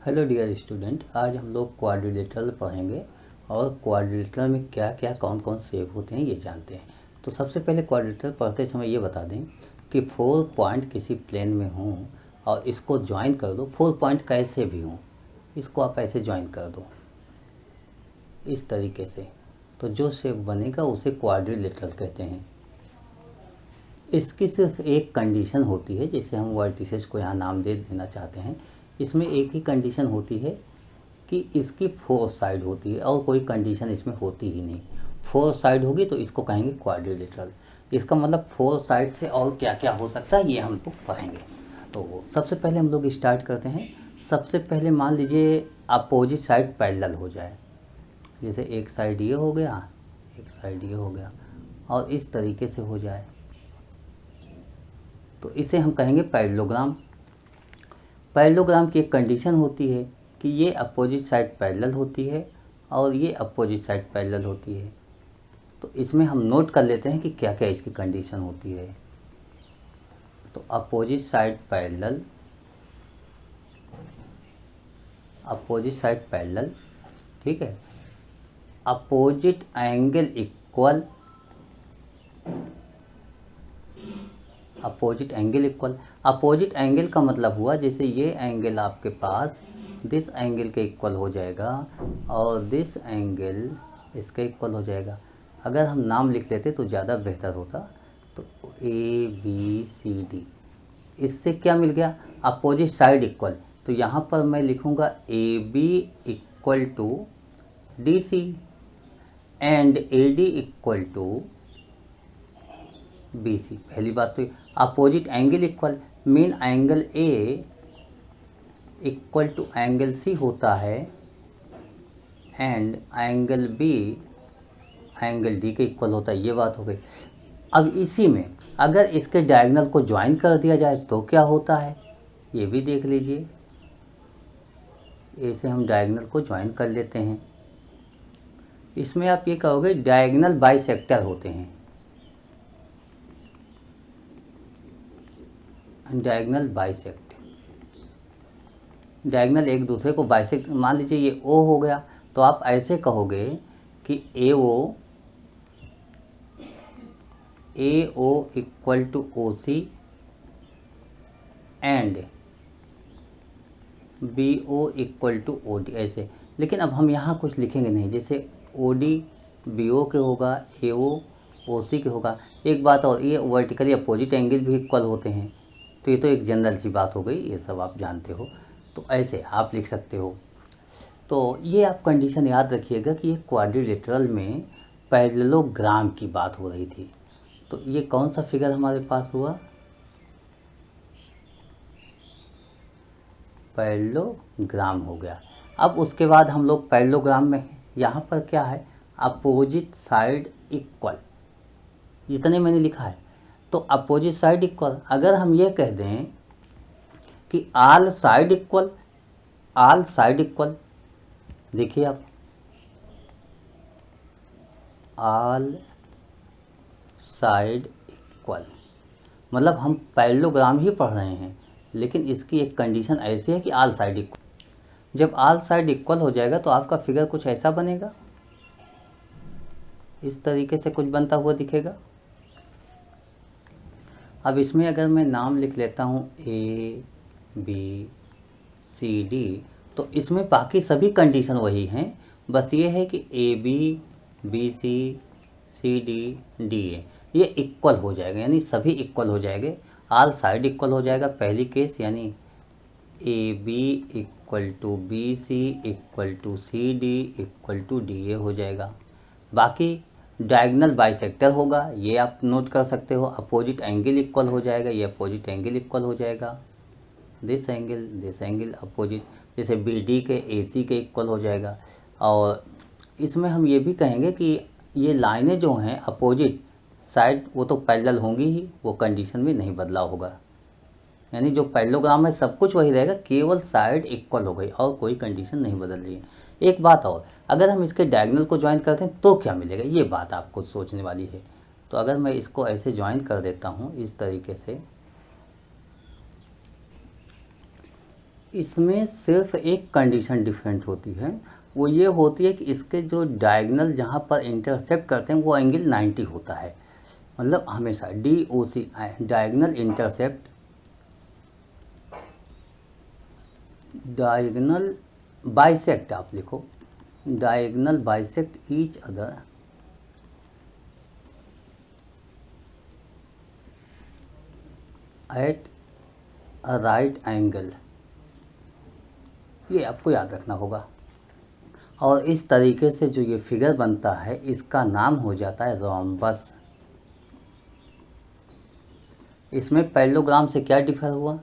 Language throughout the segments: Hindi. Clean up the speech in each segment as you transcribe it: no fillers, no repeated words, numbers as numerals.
हेलो डियर स्टूडेंट, आज हम लोग क्वाड्रिलेटरल पढ़ेंगे और क्वाड्रिलेटरल में क्या क्या कौन कौन शेप होते हैं ये जानते हैं। तो सबसे पहले क्वाड्रिलेटरल पढ़ते समय ये बता दें कि 4 पॉइंट किसी प्लेन में हों और इसको ज्वाइन कर दो। 4 पॉइंट कैसे भी हों, इसको आप ऐसे ज्वाइन कर दो इस तरीके से, तो जो शेप बनेगा उसे क्वाड्रिलेटरल कहते हैं। इसकी सिर्फ एक कंडीशन होती है, जैसे हम वर्टिसेस को यहाँ नाम दे देना चाहते हैं। इसमें एक ही कंडीशन होती है कि इसकी 4 साइड होती है और कोई कंडीशन इसमें होती ही नहीं। 4 साइड होगी तो इसको कहेंगे क्वाड्रिलेटरल। इसका मतलब 4 साइड से और क्या क्या हो सकता है ये हम लोग पढ़ेंगे। तो सबसे पहले हम लोग स्टार्ट करते हैं। सबसे पहले मान लीजिए अपोजिट साइड पैरेलल हो जाए, जैसे एक साइड ये हो गया, एक साइड ये हो गया और इस तरीके से हो जाए, तो इसे हम कहेंगे पैरेललोग्राम। पैरेललोग्राम की एक कंडीशन होती है कि ये अपोजिट साइड पैरेलल होती है और ये अपोजिट साइड पैरेलल होती है। तो इसमें हम नोट कर लेते हैं कि क्या क्या इसकी कंडीशन होती है। तो opposite side parallel, opposite side parallel, ठीक है। Opposite angle equal, opposite angle equal. Opposite angle का मतलब हुआ जैसे ये एंगल आपके पास दिस एंगल के इक्वल हो जाएगा और दिस एंगल इसके इक्वल हो जाएगा। अगर हम नाम लिख लेते तो ज़्यादा बेहतर होता। तो ABCD, इससे क्या मिल गया, अपोजिट साइड इक्वल। तो यहाँ पर मैं लिखूँगा AB equal to DC and AD equal to BC। पहली बात तो opposite angle equal mean angle A equal to angle C होता है and angle B angle D के इक्वल होता है। ये बात हो गई। अब इसी में अगर इसके डायगोनल को ज्वाइन कर दिया जाए तो क्या होता है ये भी देख लीजिए। ऐसे हम डायगोनल को ज्वाइन कर लेते हैं। इसमें आप ये कहोगे डायगोनल बाइसेक्टर होते हैं। डायगोनल बाइसेक्ट, डायगोनल एक दूसरे को बाइसेक्ट। मान लीजिए ये O हो गया तो आप ऐसे कहोगे कि AO equal to OC and BO equal to OD, ऐसे। लेकिन अब हम यहाँ कुछ लिखेंगे नहीं, जैसे OD BO के होगा, AO OC के होगा। एक बात और, ये वर्टिकली अपोजिट एंगल भी इक्वल होते हैं, तो ये तो एक जनरल सी बात हो गई, ये सब आप जानते हो। तो ऐसे आप लिख सकते हो। तो ये आप कंडीशन याद रखिएगा कि ये क्वाड्रिलेटरल में पैरेललोग्राम की बात हो रही थी। तो ये कौन सा फिगर हमारे पास हुआ, पैरेललोग्राम हो गया। अब उसके बाद हम लोग पैरेललोग्राम में यहाँ पर क्या है, अपोजिट साइड इक्वल, इतने मैंने लिखा है। तो अपोजिट साइड इक्वल, अगर हम ये कह दें कि आल साइड इक्वल, आल साइड इक्वल, देखिए आप, आल साइड इक्वल, मतलब हम पैरेललोग्राम ही पढ़ रहे हैं लेकिन इसकी एक कंडीशन ऐसी है कि आल साइड इक्वल। जब आल साइड इक्वल हो जाएगा तो आपका फिगर कुछ ऐसा बनेगा, इस तरीके से कुछ बनता हुआ दिखेगा। अब इसमें अगर मैं नाम लिख लेता हूँ ABCD, तो इसमें बाकी सभी कंडीशन वही हैं, बस ये है कि AB BC CD DA ये इक्वल हो जाएगा, यानी सभी इक्वल हो जाएंगे। आल साइड इक्वल हो जाएगा पहली केस, यानी AB equal to BC equal to CD equal to DA हो जाएगा। बाकी डायगोनल बाइसेक्टर होगा, ये आप नोट कर सकते हो। अपोजिट एंगल इक्वल हो जाएगा, ये अपोजिट एंगल इक्वल हो जाएगा। दिस एंगल अपोजिट, जैसे BD के AC के इक्वल हो जाएगा। और इसमें हम ये भी कहेंगे कि ये लाइनें जो हैं अपोजिट साइड वो तो पैरेलल होंगी ही, वो कंडीशन में नहीं बदलाव होगा। यानी जो पैरेललोग्राम है सब कुछ वही रहेगा, केवल साइड इक्वल हो गई और कोई कंडीशन नहीं बदल रही है। एक बात और, अगर हम इसके डायगोनल को ज्वाइन करते हैं तो क्या मिलेगा, ये बात आपको सोचने वाली है। तो अगर मैं इसको ऐसे ज्वाइन कर देता हूँ इस तरीके से, इसमें सिर्फ एक कंडीशन डिफरेंट होती है, वो ये होती है कि इसके जो डायगनल जहाँ पर इंटरसेप्ट करते हैं वो एंगल 90 होता है। मतलब हमेशा DOC diagonal intercept, diagonal bisect आप लिखो, diagonal bisect each other at a right angle, ये आपको याद रखना होगा। और इस तरीके से जो ये फिगर बनता है इसका नाम हो जाता है रोम्बस। इसमें पैरेललोग्राम से क्या डिफर हुआ,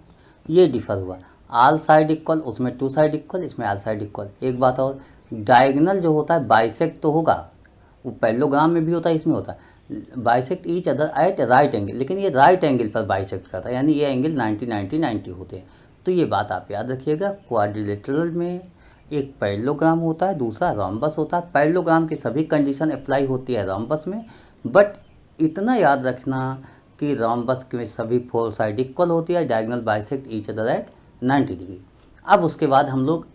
ये डिफर हुआ आल साइड इक्वल, उसमें टू साइड इक्वल, इसमें आल साइड इक्वल। एक बात और, डायगनल जो होता है बाइसेक्ट तो होगा, वो पैरेललोग्राम में भी होता है, इसमें होता है bisect each other at right angle, लेकिन ये राइट एंगल पर बाइसेक्ट करता है, यानी ये एंगल 90 90 90 होते हैं। तो ये बात आप याद रखिएगा, क्वाड्रिलेटरल में एक पैरेललोग्राम होता है, दूसरा रोम्बस होता है। पैरेललोग्राम की सभी कंडीशन अप्लाई होती है रोम्बस में, बट इतना याद रखना कि रोम्बस के सभी 4 साइड इक्वल होती है, diagonal bisect each other at 90 degree. अब उसके बाद हम लोग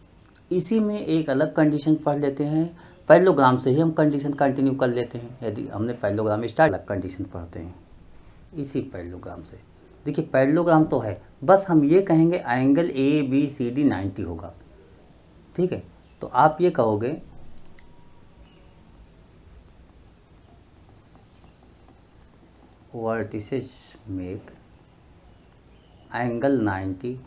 इसी में एक अलग कंडीशन पढ़ लेते हैं, पैरेललोग्राम से ही हम कंडीशन कंटिन्यू कर लेते हैं। यदि हमने पैरेललोग्राम स्टार्ट, अलग कंडीशन पढ़ते हैं इसी पैरेललोग्राम से। देखिए पैरेललोग्राम तो है, बस हम ये कहेंगे एंगल ABCD 90 होगा, ठीक है। तो आप ये कहोगे वर्टिसेस मेक एंगल 90,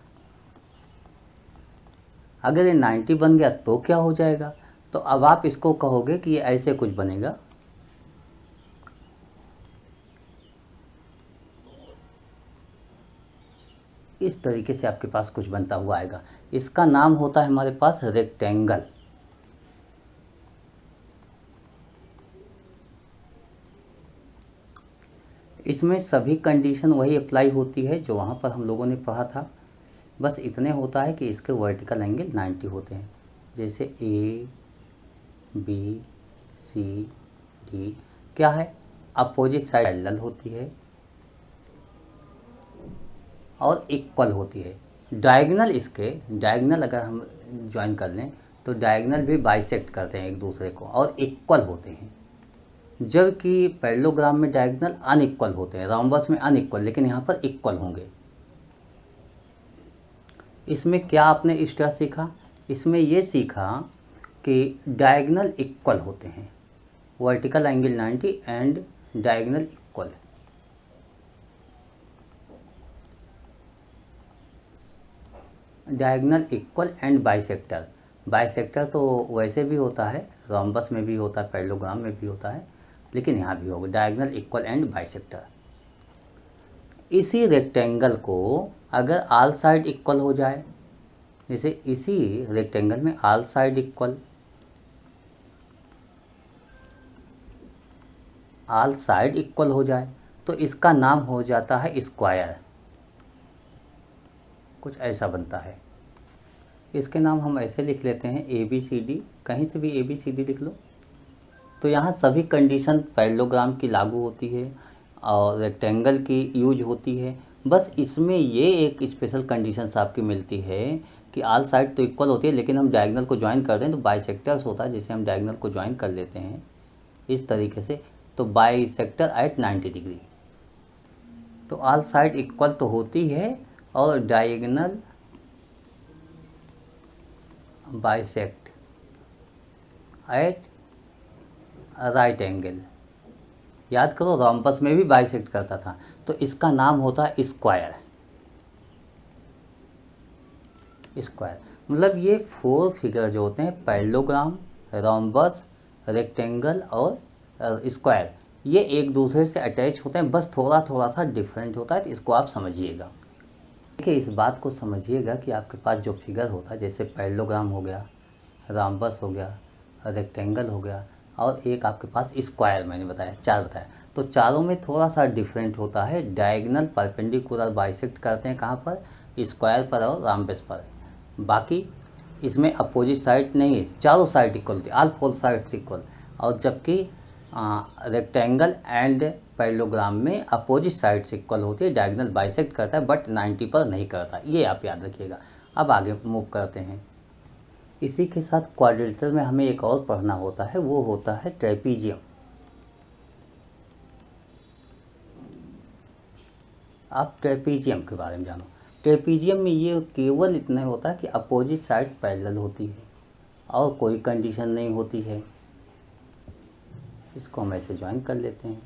अगर ये 90 बन गया तो क्या हो जाएगा, तो अब आप इसको कहोगे कि ये ऐसे कुछ बनेगा, इस तरीके से आपके पास कुछ बनता हुआ आएगा। इसका नाम होता है हमारे पास रेक्टेंगल। इसमें सभी कंडीशन वही अप्लाई होती है जो वहाँ पर हम लोगों ने पढ़ा था, बस इतने होता है कि इसके वर्टिकल एंगल 90 होते हैं। जैसे ABCD क्या है, अपोजिट साइड पैरेलल होती है और इक्वल होती है। डायगोनल, इसके डायगोनल अगर हम ज्वाइन कर लें तो डायगोनल भी बाइसेक्ट करते हैं एक दूसरे को और इक्वल होते हैं, जबकि पैरेललोग्राम में डायगोनल अनइक्वल होते हैं, रोम्बस में अनइक्वल, लेकिन यहाँ पर इक्वल होंगे। इसमें क्या आपने एक्स्ट्रा सीखा, इसमें ये सीखा कि डायगोनल इक्वल होते हैं, vertical angle 90 and diagonal equal. Diagonal equal and bisector, bisector तो वैसे भी होता है, रोम्बस में भी होता है, पैरेललोग्राम में भी होता है, लेकिन यहाँ भी होगा डायगोनल इक्वल एंड बाइसेक्टर। इसी रेक्टेंगल को अगर आल साइड इक्वल हो जाए, जैसे इसी रेक्टेंगल में आल साइड इक्वल, आल साइड इक्वल हो जाए तो इसका नाम हो जाता है स्क्वायर, कुछ ऐसा बनता है। इसके नाम हम ऐसे लिख लेते हैं ABCD, कहीं से भी ABCD लिख लो। तो यहाँ सभी कंडीशन पैरेललोग्राम की लागू होती है और रेक्टेंगल की यूज होती है, बस इसमें ये एक स्पेशल कंडीशन आपकी मिलती है कि आल साइड तो इक्वल होती है, लेकिन हम डायगोनल को ज्वाइन कर दें तो बाइसेक्टर्स होता है, जिसे हम डायगोनल को ज्वाइन कर लेते हैं इस तरीके से, तो बाइसेक्टर एट 90 डिग्री। तो आल साइड इक्वल तो होती है और diagonal bisect at right angle. याद करो रोम्बस में भी बाइसेक्ट करता था, तो इसका नाम होता है स्क्वायर। स्क्वायर मतलब ये 4 फिगर जो होते हैं, पैरेललोग्राम, रोम्बस, रेक्टेंगल और स्क्वायर, ये एक दूसरे से अटैच होते हैं, बस थोड़ा थोड़ा सा डिफरेंट होता है, तो इसको आप समझिएगा। देखिए इस बात को समझिएगा कि आपके पास जो फिगर होता है, जैसे पैरेललोग्राम हो गया, रोम्बस हो गया, रेक्टेंगल हो गया और एक आपके पास स्क्वायर, मैंने बताया 4 बताया, तो चारों में थोड़ा सा डिफरेंट होता है। डायगोनल परपेंडिकुलर बाइसेक्ट करते हैं कहाँ पर, स्क्वायर पर और रोम्बस पर, बाकी इसमें अपोजिट साइड नहीं है, चारों साइड इक्वल होती है, ऑल 4 साइड्स इक्वल। और जबकि रेक्टेंगल एंड पैरेललोग्राम में अपोजिट साइड्स इक्वल होती है, डायगोनल बाइसेक्ट करता है बट 90 पर नहीं करता, ये आप याद रखिएगा। अब आगे मूव करते हैं। इसी के साथ क्वाड्रिलेटरल में हमें एक और पढ़ना होता है, वो होता है ट्रेपीजियम। आप ट्रेपीजियम के बारे में जानो। ट्रेपीजियम में ये केवल इतना होता है कि अपोजिट साइड पैरेलल होती है और कोई कंडीशन नहीं होती है। इसको हम ऐसे ज्वाइन कर लेते हैं।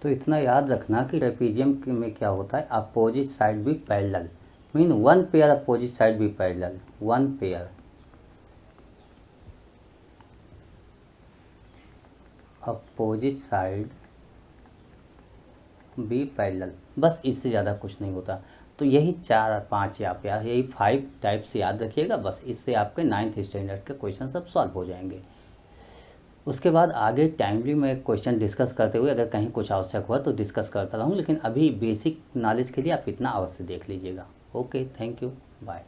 तो इतना याद रखना कि ट्रेपीजियम में क्या होता है, अपोजिट साइड भी parallel, mean one pair opposite side भी parallel, one pair opposite side भी पैरेलल, बस इससे ज़्यादा कुछ नहीं होता। तो यही 4-5 आप याद, यही 5 टाइप्स याद रखिएगा, बस इससे आपके 9th स्टैंडर्ड के क्वेश्चन सब सॉल्व हो जाएंगे। उसके बाद आगे टाइमली मैं क्वेश्चन डिस्कस करते हुए अगर कहीं कुछ आवश्यक हुआ तो डिस्कस करता रहूँ, लेकिन अभी बेसिक नॉलेज के लिए आप इतना अवश्य देख लीजिएगा। Okay, thank you, bye.